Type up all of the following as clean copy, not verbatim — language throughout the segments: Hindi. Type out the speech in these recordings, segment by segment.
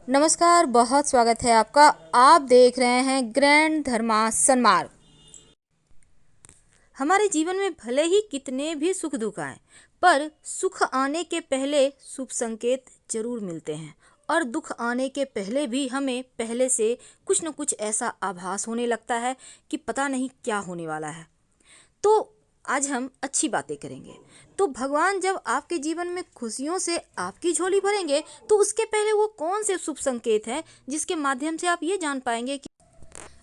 नमस्कार, बहुत स्वागत है आपका। आप देख रहे हैं ग्रैंड धर्मा सन्मार्ग। हमारे जीवन में भले ही कितने भी सुख दुख आए, पर सुख आने के पहले शुभ संकेत जरूर मिलते हैं और दुख आने के पहले भी हमें पहले से कुछ न कुछ ऐसा आभास होने लगता है कि पता नहीं क्या होने वाला है। तो आज हम अच्छी बातें करेंगे। तो भगवान जब आपके जीवन में खुशियों से आपकी झोली भरेंगे, तो उसके पहले वो कौन से शुभ संकेत हैं जिसके माध्यम से आप ये जान पाएंगे कि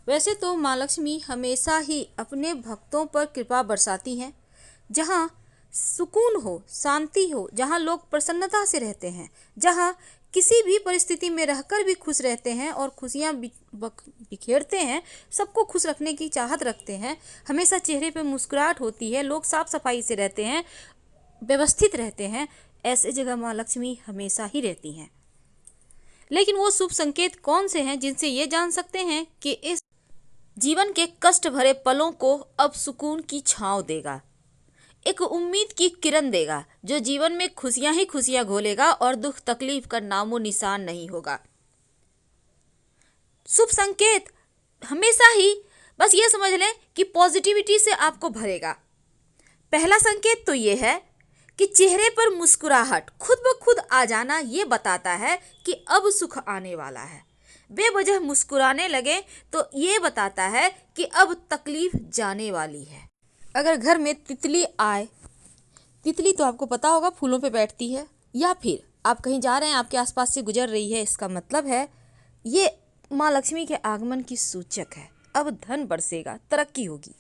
वैसे तो माँ लक्ष्मी हमेशा ही अपने भक्तों पर कृपा बरसाती हैं। जहाँ सुकून हो, शांति हो, जहाँ लोग प्रसन्नता से रहते हैं, जहाँ किसी भी परिस्थिति में रहकर भी खुश रहते हैं और खुशियाँ बिखेरते हैं, सबको खुश रखने की चाहत रखते हैं, हमेशा चेहरे पे मुस्कुराहट होती है, लोग साफ सफाई से रहते हैं, व्यवस्थित रहते हैं, ऐसे जगह माँ लक्ष्मी हमेशा ही रहती हैं। लेकिन वो शुभ संकेत कौन से हैं जिनसे ये जान सकते हैं कि इस जीवन के कष्ट भरे पलों को अब सुकून की छांव देगा, एक उम्मीद की किरण देगा, जो जीवन में खुशियां ही खुशियां घोलेगा और दुख तकलीफ का नामो निशान नहीं होगा। शुभ संकेत हमेशा ही बस ये समझ लें कि पॉजिटिविटी से आपको भरेगा। पहला संकेत तो ये है कि चेहरे पर मुस्कुराहट खुद ब खुद आ जाना, ये बताता है कि अब सुख आने वाला है। बेवजह मुस्कुराने लगे तो ये बताता है कि अब तकलीफ जाने वाली है। अगर घर में तितली आए, तितली तो आपको पता होगा फूलों पे बैठती है, या फिर आप कहीं जा रहे हैं, आपके आसपास से गुजर रही है, इसका मतलब है ये माँ लक्ष्मी के आगमन की सूचक है। अब धन बरसेगा, तरक्की होगी।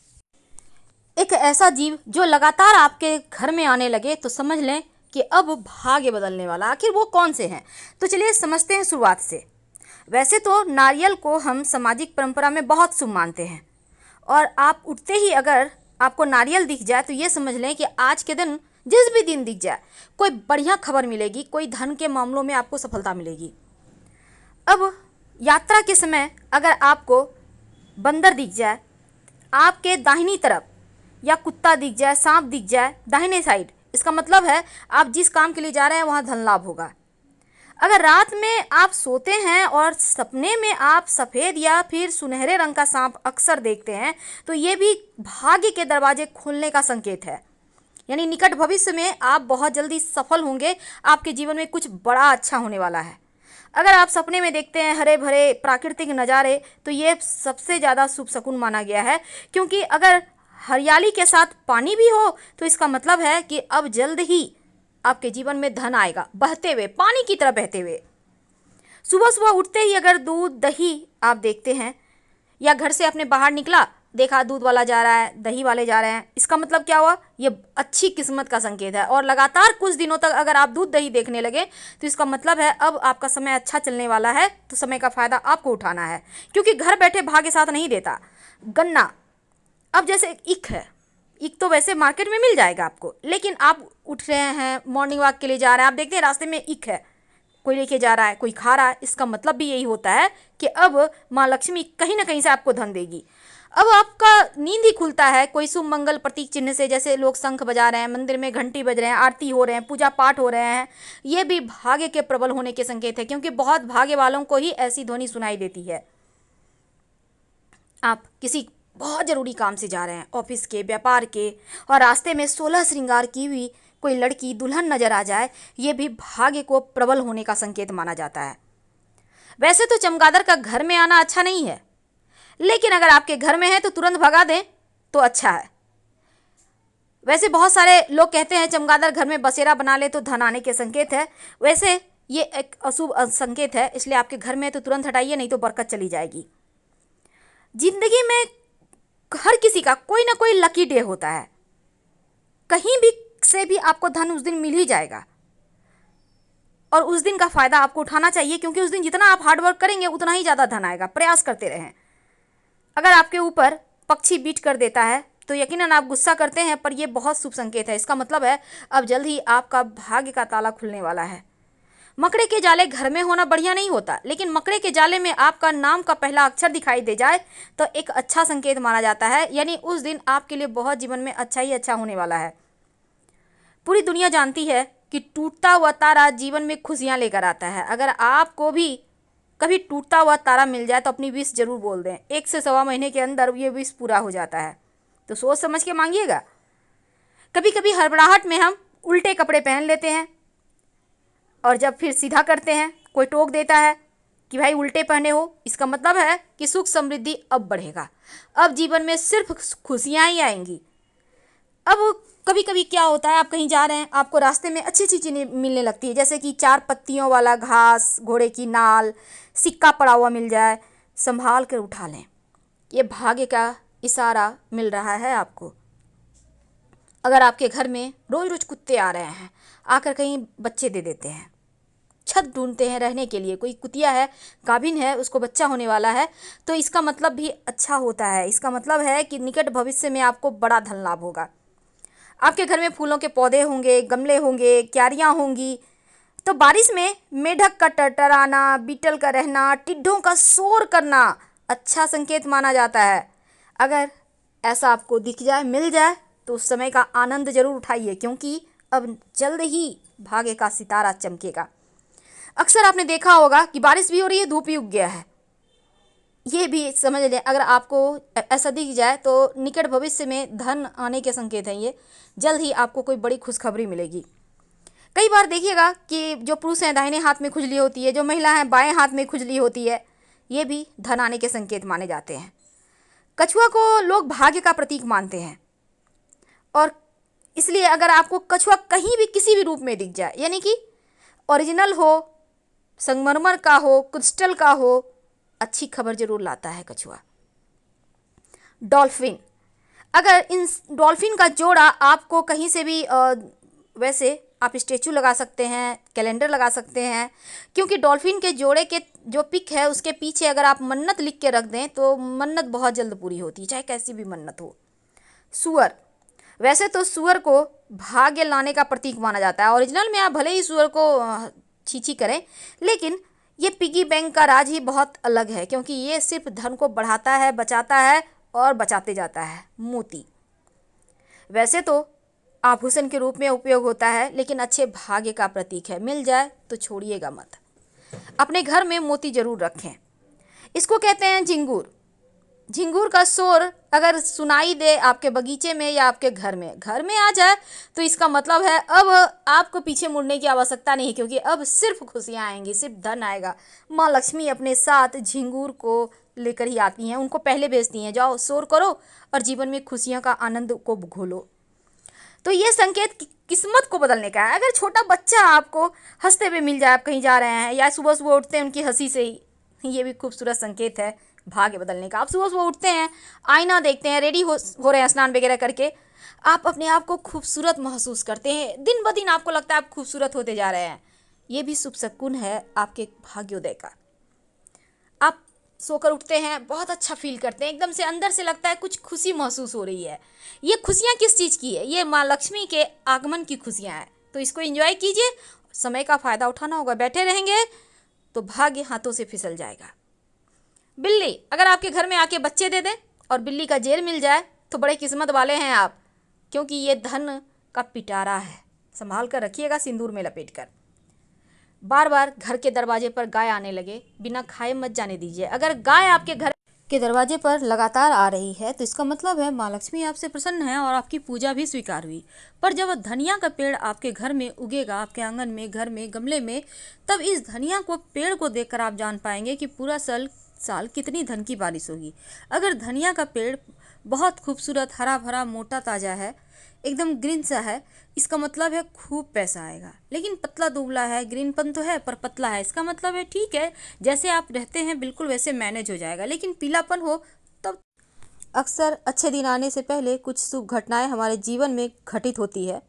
एक ऐसा जीव जो लगातार आपके घर में आने लगे तो समझ लें कि अब भाग्य बदलने वाला। आखिर वो कौन से हैं? तो चलिए समझते हैं शुरुआत से। वैसे तो नारियल को हम सामाजिक परंपरा में बहुत शुभ मानते हैं, और आप उठते ही अगर आपको नारियल दिख जाए तो ये समझ लें कि आज के दिन, जिस भी दिन दिख जाए, कोई बढ़िया खबर मिलेगी, कोई धन के मामलों में आपको सफलता मिलेगी। अब यात्रा के समय अगर आपको बंदर दिख जाए आपके दाहिनी तरफ, या कुत्ता दिख जाए, सांप दिख जाए दाहिने साइड, इसका मतलब है आप जिस काम के लिए जा रहे हैं वहाँ धन लाभ होगा। अगर रात में आप सोते हैं और सपने में आप सफ़ेद या फिर सुनहरे रंग का सांप अक्सर देखते हैं, तो ये भी भाग्य के दरवाजे खुलने का संकेत है। यानी निकट भविष्य में आप बहुत जल्दी सफल होंगे, आपके जीवन में कुछ बड़ा अच्छा होने वाला है। अगर आप सपने में देखते हैं हरे भरे प्राकृतिक नज़ारे, तो ये सबसे ज़्यादा शुभ शकुन माना गया है, क्योंकि अगर हरियाली के साथ पानी भी हो तो इसका मतलब है कि अब जल्द ही आपके जीवन में धन आएगा, बहते हुए, पानी की तरह बहते हुए। सुबह सुबह उठते ही अगर दूध दही आप देखते हैं, या घर से अपने बाहर निकला, देखा दूध वाला जा रहा है, दही वाले जा रहे हैं, इसका मतलब क्या हुआ? ये अच्छी किस्मत का संकेत है। और लगातार कुछ दिनों तक अगर आप दूध दही देखने लगे तो इसका मतलब है अब आपका समय अच्छा चलने वाला है, तो समय का फायदा आपको उठाना है, क्योंकि घर बैठे भाग्य साथ नहीं देता। गन्ना, अब जैसे ईख है, ईख तो वैसे मार्केट में मिल जाएगा आपको, लेकिन आप उठ रहे हैं, मॉर्निंग वॉक के लिए जा रहे हैं, आप देखते हैं रास्ते में ईख है, कोई लेके जा रहा है, कोई खा रहा है, इसका मतलब भी यही होता है कि अब माँ लक्ष्मी कहीं ना कहीं से आपको धन देगी। अब आपका नींद ही खुलता है कोई शुभ मंगल प्रतीक चिन्ह से, जैसे लोग शंख बजा रहे हैं, मंदिर में घंटी बज रहे हैं, आरती हो रहे हैं, पूजा पाठ हो रहे हैं, ये भी भाग्य के प्रबल होने के संकेत है, क्योंकि बहुत भाग्य वालों को ही ऐसी ध्वनि सुनाई देती है। आप किसी बहुत ज़रूरी काम से जा रहे हैं, ऑफिस के, व्यापार के, और रास्ते में 16 श्रृंगार की हुई कोई लड़की दुल्हन नजर आ जाए, ये भी भाग्य को प्रबल होने का संकेत माना जाता है। वैसे तो चमगादड़ का घर में आना अच्छा नहीं है, लेकिन अगर आपके घर में है तो तुरंत भगा दें तो अच्छा है। वैसे बहुत सारे लोग कहते हैं चमगादड़ घर में बसेरा बना ले तो धन आने के संकेत है। वैसे ये एक अशुभ संकेत है, इसलिए आपके घर में है तो तुरंत हटाइए, नहीं तो बरकत चली जाएगी। जिंदगी में हर किसी का कोई ना कोई लकी डे होता है, कहीं भी से भी आपको धन उस दिन मिल ही जाएगा, और उस दिन का फायदा आपको उठाना चाहिए, क्योंकि उस दिन जितना आप हार्डवर्क करेंगे उतना ही ज़्यादा धन आएगा। प्रयास करते रहें। अगर आपके ऊपर पक्षी बीट कर देता है तो यकीनन आप गुस्सा करते हैं, पर यह बहुत शुभ संकेत है। इसका मतलब है अब जल्द ही आपका भाग्य का ताला खुलने वाला है। मकड़े के जाले घर में होना बढ़िया नहीं होता, लेकिन मकड़े के जाले में आपका नाम का पहला अक्षर दिखाई दे जाए तो एक अच्छा संकेत माना जाता है, यानी उस दिन आपके लिए बहुत जीवन में अच्छा ही अच्छा होने वाला है। पूरी दुनिया जानती है कि टूटता हुआ तारा जीवन में खुशियां लेकर आता है। अगर आपको भी कभी टूटता हुआ तारा मिल जाए तो अपनी विश जरूर बोल दें, 1 से सवा महीने के अंदर ये विश पूरा हो जाता है, तो सोच समझ के मांगिएगा। कभी कभी हड़बड़ाहट में हम उल्टे कपड़े पहन लेते हैं और जब फिर सीधा करते हैं कोई टोक देता है कि भाई उल्टे पहने हो, इसका मतलब है कि सुख समृद्धि अब बढ़ेगा, अब जीवन में सिर्फ खुशियाँ ही आएंगी। अब कभी कभी क्या होता है, आप कहीं जा रहे हैं, आपको रास्ते में अच्छी अच्छी चीज़ें मिलने लगती है, जैसे कि 4 पत्तियों वाला घास, घोड़े की नाल, सिक्का पड़ा हुआ मिल जाए, संभाल कर उठा लें, ये भाग्य का इशारा मिल रहा है आपको। अगर आपके घर में रोज रोज कुत्ते आ रहे हैं, आकर कहीं बच्चे दे देते हैं, छत ढूंढते हैं रहने के लिए, कोई कुतिया है, गाभिन है, उसको बच्चा होने वाला है, तो इसका मतलब भी अच्छा होता है। इसका मतलब है कि निकट भविष्य में आपको बड़ा धन लाभ होगा। आपके घर में फूलों के पौधे होंगे, गमले होंगे, क्यारियाँ होंगी, तो बारिश में मेढक का टरटराना, बीटल का रहना, टिड्ढों का शोर करना अच्छा संकेत माना जाता है। अगर ऐसा आपको दिख जाए, मिल जाए, तो उस समय का आनंद जरूर उठाइए, क्योंकि अब जल्द ही भाग्य का सितारा चमकेगा। अक्सर आपने देखा होगा कि बारिश भी हो रही है, धूप भी उग गया है, ये भी समझ लें। अगर आपको ऐसा दिख जाए तो निकट भविष्य में धन आने के संकेत हैं, ये जल्द ही आपको कोई बड़ी खुशखबरी मिलेगी। कई बार देखिएगा कि जो पुरुष हैं दाहिने हाथ में खुजली होती है, जो महिला हैं बाएं हाथ में खुजली होती है, ये भी धन आने के संकेत माने जाते हैं। कछुआ को लोग भाग्य का प्रतीक मानते हैं, और इसलिए अगर आपको कछुआ कहीं भी किसी भी रूप में दिख जाए, यानी कि ओरिजिनल हो, संगमरमर का हो, क्रिस्टल का हो, अच्छी खबर जरूर लाता है कछुआ। डॉल्फिन, अगर इन डॉल्फिन का जोड़ा आपको कहीं से भी वैसे आप स्टेचू लगा सकते हैं, कैलेंडर लगा सकते हैं, क्योंकि डॉल्फिन के जोड़े के जो पिक है उसके पीछे अगर आप मन्नत लिख के रख दें तो मन्नत बहुत जल्द पूरी होती है, चाहे कैसी भी मन्नत हो। सूअर, वैसे तो सूअर को भाग्य लाने का प्रतीक माना जाता है। ओरिजिनल में आप भले ही सूअर को छीछी करें, लेकिन ये पिगी बैंक का राज ही बहुत अलग है, क्योंकि ये सिर्फ धन को बढ़ाता है, बचाता है और बचाते जाता है। मोती, वैसे तो आभूषण के रूप में उपयोग होता है, लेकिन अच्छे भाग्य का प्रतीक है, मिल जाए तो छोड़िएगा मत। अपने घर में मोती जरूर रखें। इसको कहते हैं झिंगूर। झिंगूर का शोर अगर सुनाई दे आपके बगीचे में या आपके घर में आ जाए, तो इसका मतलब है अब आपको पीछे मुड़ने की आवश्यकता नहीं, क्योंकि अब सिर्फ खुशियाँ आएंगी, सिर्फ धन आएगा। माँ लक्ष्मी अपने साथ झिंगूर को लेकर ही आती हैं, उनको पहले भेजती हैं, जाओ शोर करो और जीवन में खुशियों का आनंद को घोलो। तो ये संकेत किस्मत को बदलने का है। अगर छोटा बच्चा आपको हंसते हुए मिल जाए, आप कहीं जा रहे हैं, या सुबह सुबह उठते हैं उनकी हंसी से ही, ये भी खूबसूरत संकेत है भाग्य बदलने का। आप सुबह सुबह उठते हैं, आईना देखते हैं, रेडी हो रहे हैं स्नान वगैरह करके, आप अपने आप को खूबसूरत महसूस करते हैं, दिन ब दिन आपको लगता है आप खूबसूरत होते जा रहे हैं, ये भी शुभ शकुन है आपके भाग्योदय का। आप सोकर उठते हैं, बहुत अच्छा फील करते हैं, एकदम से अंदर से लगता है कुछ खुशी महसूस हो रही है। ये खुशियाँ किस चीज़ की है? ये माँ लक्ष्मी के आगमन की खुशियाँ हैं, तो इसको एंजॉय कीजिए। समय का फ़ायदा उठाना होगा, बैठे रहेंगे तो भाग्य हाथों से फिसल जाएगा। बिल्ली, अगर आपके घर में आके बच्चे दे दें और बिल्ली का जेर मिल जाए तो बड़े किस्मत वाले हैं आप, क्योंकि ये धन का पिटारा है, संभाल कर रखिएगा सिंदूर में लपेट कर। बार बार घर के दरवाजे पर गाय आने लगे, बिना खाए मत जाने दीजिए। अगर गाय आपके घर के दरवाजे पर लगातार आ रही है तो इसका मतलब है माँ लक्ष्मी आपसे प्रसन्न है और आपकी पूजा भी स्वीकार हुई। पर जब धनिया का पेड़ आपके घर में उगेगा, आपके आंगन में, घर में, गमले में, तब इस धनिया को, पेड़ को देखकर आप जान पाएंगे कि पूरा साल कितनी धन की बारिश होगी। अगर धनिया का पेड़ बहुत खूबसूरत, हरा भरा, मोटा, ताज़ा है, एकदम ग्रीन सा है, इसका मतलब है खूब पैसा आएगा। लेकिन पतला दुबला है, ग्रीनपन तो है पर पतला है, इसका मतलब है ठीक है, जैसे आप रहते हैं बिल्कुल वैसे मैनेज हो जाएगा। लेकिन पीलापन हो तब अक्सर अच्छे दिन आने से पहले कुछ शुभ घटनाएं हमारे जीवन में घटित होती है।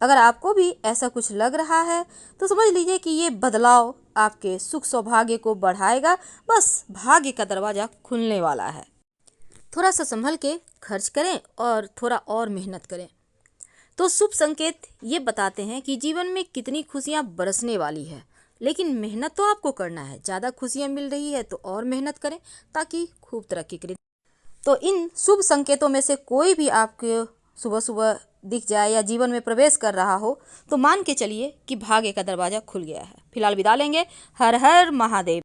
अगर आपको भी ऐसा कुछ लग रहा है तो समझ लीजिए कि ये बदलाव आपके सुख सौभाग्य को बढ़ाएगा, बस भाग्य का दरवाज़ा खुलने वाला है। थोड़ा सा संभल के खर्च करें और थोड़ा और मेहनत करें। तो शुभ संकेत ये बताते हैं कि जीवन में कितनी खुशियाँ बरसने वाली है, लेकिन मेहनत तो आपको करना है। ज़्यादा खुशियाँ मिल रही है तो और मेहनत करें ताकि खूब तरक्की करें। तो इन शुभ संकेतों में से कोई भी आपके सुबह सुबह दिख जाए या जीवन में प्रवेश कर रहा हो तो मान के चलिए कि भाग्य का दरवाज़ा खुल गया है। फिलहाल विदा लेंगे। हर हर महादेव।